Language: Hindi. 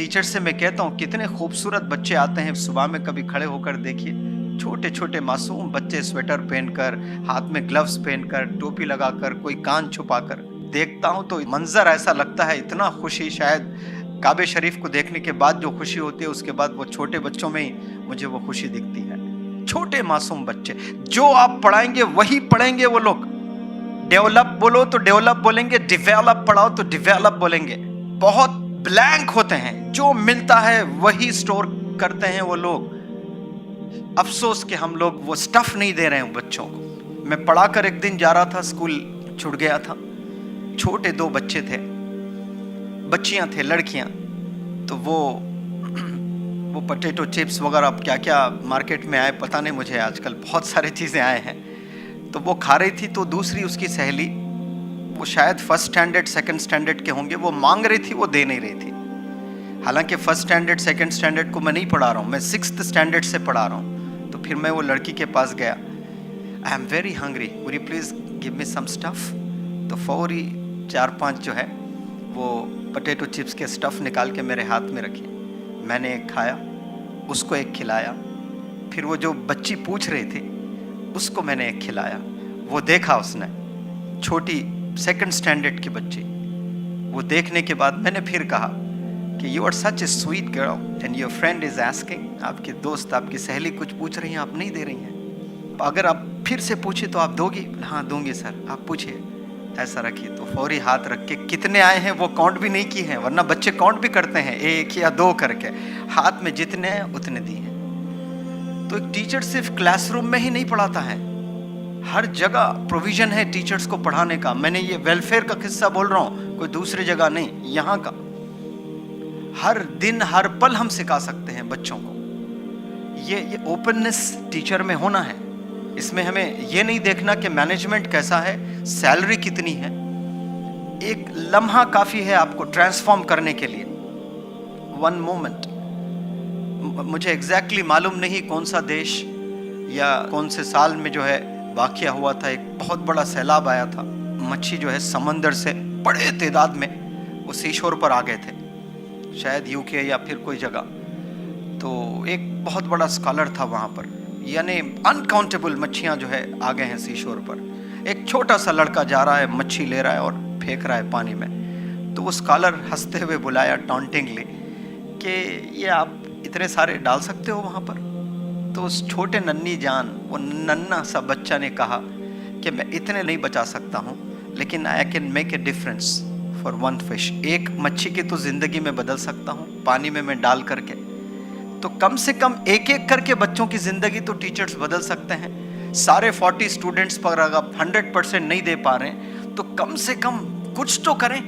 टीचर से मैं कहता हूँ कितने खूबसूरत बच्चे आते हैं सुबह में, कभी खड़े होकर देखिए, छोटे छोटे मासूम बच्चे स्वेटर पहनकर, हाथ में ग्लव्स पहनकर, टोपी लगाकर, कोई कान छुपाकर। देखता हूँ तो मंजर ऐसा लगता है, इतना खुशी, शायद काबे शरीफ को देखने के बाद जो खुशी होती है उसके बाद वो छोटे बच्चों में ही मुझे वो खुशी दिखती है। छोटे मासूम बच्चे, जो आप पढ़ाएंगे वही पढ़ेंगे वो लोग। डेवलप बोलो तो डेवलप बोलेंगे, डिवेलप पढ़ाओ तो डिवेलप बोलेंगे। बहुत ब्लैंक होते हैं, जो मिलता है वही स्टोर करते हैं वो लोग। अफसोस कि हम लोग वो स्टफ नहीं दे रहे हैं बच्चों को। मैं पढ़ाकर एक दिन जा रहा था, स्कूल छूट गया था, छोटे 2 बच्चे थे, बच्चियां थे, लड़कियां। तो वो पोटैटो चिप्स वगैरह अब क्या क्या मार्केट में आए पता नहीं मुझे, आजकल बहुत सारी चीज़ें आए हैं। तो वो खा रही थी, तो दूसरी उसकी सहेली, वो शायद फर्स्ट स्टैंडर्ड सेकंड स्टैंडर्ड के होंगे, वो मांग रही थी, वो दे नहीं रही थी। हालांकि फर्स्ट स्टैंडर्ड सेकंड स्टैंडर्ड को मैं नहीं पढ़ा रहा हूँ, मैं 6th स्टैंडर्ड से पढ़ा रहा हूँ। तो फिर मैं वो लड़की के पास गया, I am very hungry, would you please give me some stuff. तो फौरी 4-5 जो है वो पोटैटो चिप्स के स्टफ निकाल के मेरे हाथ में रखे। मैंने एक खाया, उसको एक खिलाया, फिर वो जो बच्ची पूछ रही थी उसको मैंने एक खिलाया। वो देखा उसने, छोटी सेकंड स्टैंडर्ड की बच्ची। वो देखने के बाद मैंने फिर कहा कि you are such a sweet girl and your friend is asking, आपकी दोस्त, आपकी सहेली कुछ पूछ रही हैं, आप नहीं दे रही हैं। अगर आप फिर से पूछे तो आप दोगी? हाँ दूंगी सर, आप पूछिए। ऐसा रखिए। तो फौरी हाथ रख के, कितने आए हैं वो काउंट भी नहीं किए हैं, वरना बच्चे काउंट भी करते हैं 1 या 2 करके। हाथ में जितने हैं उतने दिए हैं। तो एक टीचर सिर्फ क्लासरूम में ही नहीं पढ़ाता है, हर जगह प्रोविजन है टीचर्स को पढ़ाने का। मैंने ये वेलफेयर का किस्सा बोल रहा हूँ, कोई दूसरी जगह नहीं, यहाँ का। हर दिन हर पल हम सिखा सकते हैं बच्चों को। ये ओपननेस टीचर में होना है। इसमें हमें ये नहीं देखना कि मैनेजमेंट कैसा है, सैलरी कितनी है। एक लम्हा काफी है आपको ट्रांसफॉर्म करने के लिए, 1 मोमेंट। मुझे एग्जैक्टली मालूम नहीं कौन सा देश या कौन से साल में जो है वाकया हुआ था। एक बहुत बड़ा सैलाब आया था, मच्छी जो है समंदर से बड़े तादाद में वो सीशोर पर आ गए थे, शायद यूके या फिर कोई जगह। तो एक बहुत बड़ा स्कॉलर था वहाँ पर, यानी अनकाउंटेबल मच्छियाँ जो है आ गए हैं सीशोर पर। एक छोटा सा लड़का जा रहा है, मच्छी ले रहा है और फेंक रहा है पानी में। तो वो स्कॉलर हंसते हुए बुलाया टॉन्टिंगली कि ये आप इतने सारे डाल सकते हो वहाँ पर? तो उस छोटे नन्ही जान, वो नन्ना सा बच्चा ने कहा कि मैं इतने नहीं बचा सकता हूँ, लेकिन I can make a difference for 1 fish. एक मच्छी की तो ज़िंदगी में बदल सकता हूँ पानी में मैं डाल करके। तो कम से कम एक एक करके बच्चों की ज़िंदगी तो टीचर्स बदल सकते हैं। सारे 40 स्टूडेंट्स पर अगर 100% नहीं दे पा रहे हैं तो कम से कम कुछ तो करें।